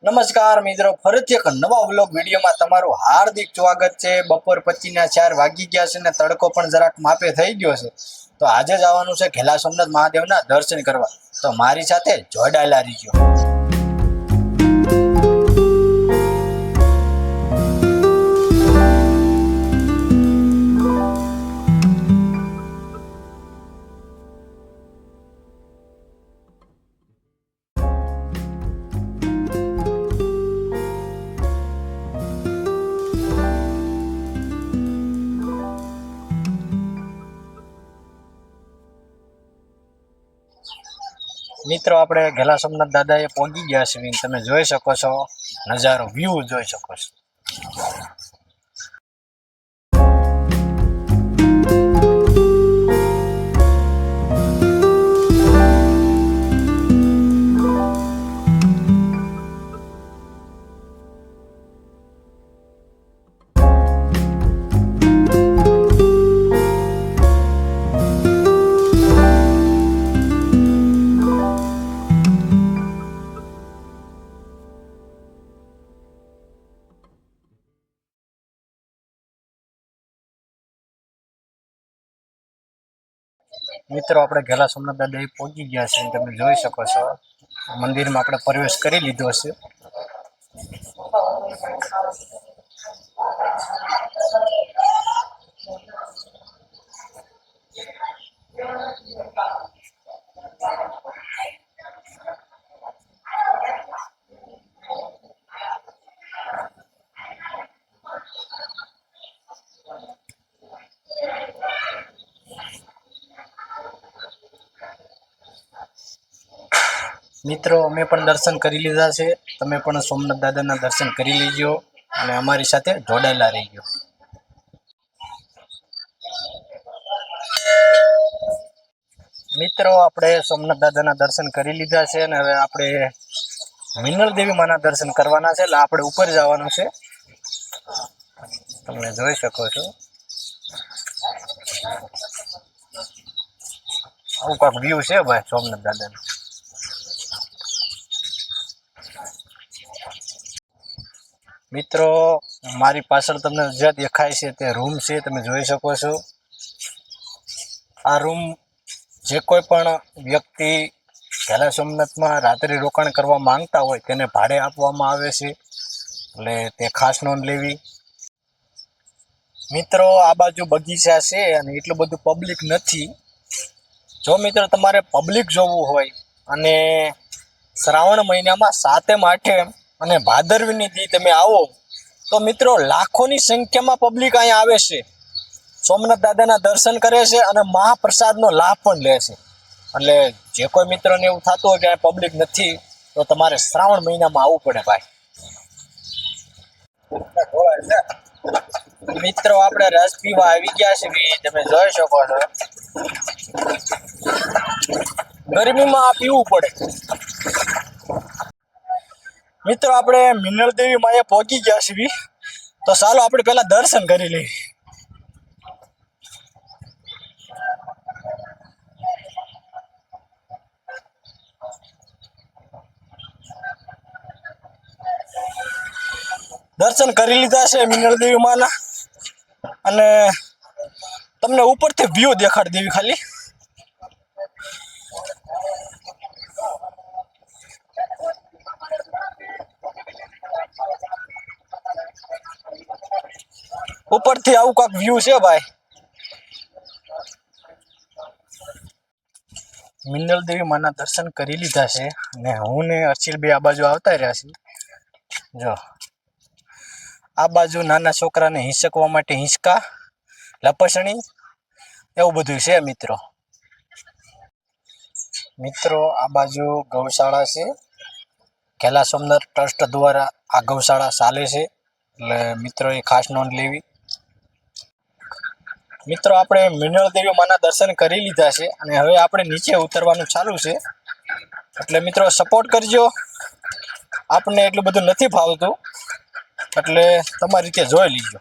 નમસ્કાર મિત્રો, ફરીથી એક નવા વ્લોગ વિડીયોમાં તમારું હાર્દિક સ્વાગત છે। બપોર પછીના 4 વાગી ગયા છે ને તડકો પણ જરાક માપે થઈ ગયો છે। તો આજે જવાનું છે ઘેલા સોમનાથ મહાદેવના દર્શન કરવા। તો મારી સાથે જોડાયેલા રહીજો। મિત્રો આપણે ઘેલા સોમનાથ દાદાએ પહોંચી ગયા છે। તમે જોઈ શકો છો નજારો, વ્યૂ જોઈ શકો છો। મિત્રો આપણે ઘેલા સોમનાથ દાદા પહોંચી ગયા છે। તમે જોઈ શકો છો મંદિરમાં આપણે પ્રવેશ કરી લીધો છે। મિત્રો અમે પણ દર્શન કરી લીધા છે। તમે પણ સોમનાથ દાદાના દર્શન કરી લેજો અને અમારી સાથે જોડાયેલા રહેજો। મિત્રો આપણે સોમનાથ દાદાના દર્શન કરી લીધા છે અને હવે આપણે મિનલ દેવી માના દર્શન કરવાના છે। એટલે આપણે ઉપર જવાનું છે। તમે જોઈ શકો છો આવું કાંક વ્યૂ છે ભાઈ સોમનાથ દાદાનું। મિત્રો મારી પાછળ તમને જે દેખાય છે તે રૂમ છે। તમે જોઈ શકો છો આ રૂમ જે કોઈ પણ વ્યક્તિ ઘેલા સોમનાથમાં રાત્રિ રોકાણ કરવા માંગતા હોય તેને ભાડે આપવામાં આવે છે। એટલે તે ખાસ નોંધ લેવી। મિત્રો આ બાજુ બગીચા છે અને એટલું બધું પબ્લિક નથી। જો મિત્રો તમારે પબ્લિક જોવું હોય અને શ્રાવણ મહિનામાં 7મ 8મ અને ભાદરવીની દી તમે આવો તો મિત્રો લાખોની સંખ્યામાં પબ્લિક અહીંયા આવે છે। સોમનાથ દાદાના દર્શન કરે છે અને મહાપ્રસાદનો લાભ પણ લે છે। એટલે જે કોઈ મિત્રોને એવું થતું હોય કે આ પબ્લિક નથી તો તમારે શ્રાવણ મહિનામાં આવવું પડે ભાઈ। મિત્રો આપણે રસ પીવા આવી ગયા છે। તમે જોઈ શકો છો ગરમીમાં આ પીવું પડે। મિત્રો આપણે મિનલ દેવી માએ પહોંચી ગયા છીએ। તો ચાલો આપણે પહેલા દર્શન કરી લઈએ। દર્શન કરી લીધા છે મિનલ દેવી માના અને તમને ઉપરથી વ્યૂ દેખાડી દેવી ખાલી। ઉપરથી આવું કાંક વ્યૂ છે ભાઈ। મિનલ દેવી માના દર્શન કરી લીધા છે અને હું ને અર્ચિલભાઈ આ બાજુ આવતા રહ્યા છીએ। જો આ બાજુ નાના છોકરાને હિંચકવા માટે હિંચકા, લપસણી એવું બધું છે મિત્રો। મિત્રો આ બાજુ ગૌશાળા છે। ઘેલા સોમનાથ ટ્રસ્ટ દ્વારા આ ગૌશાળા ચાલે છે। એટલે મિત્રો એ ખાસ નોંધ લેવી। મિત્રો આપણે મિનલ દેવી માના દર્શન કરી લીધા છે અને હવે આપણે નીચે ઉતરવાનું ચાલુ છે। એટલે મિત્રો સપોર્ટ કરજો। આપણને એટલું બધું નથી ફાવતું એટલે તમારી રીતે જોઈ લીજો।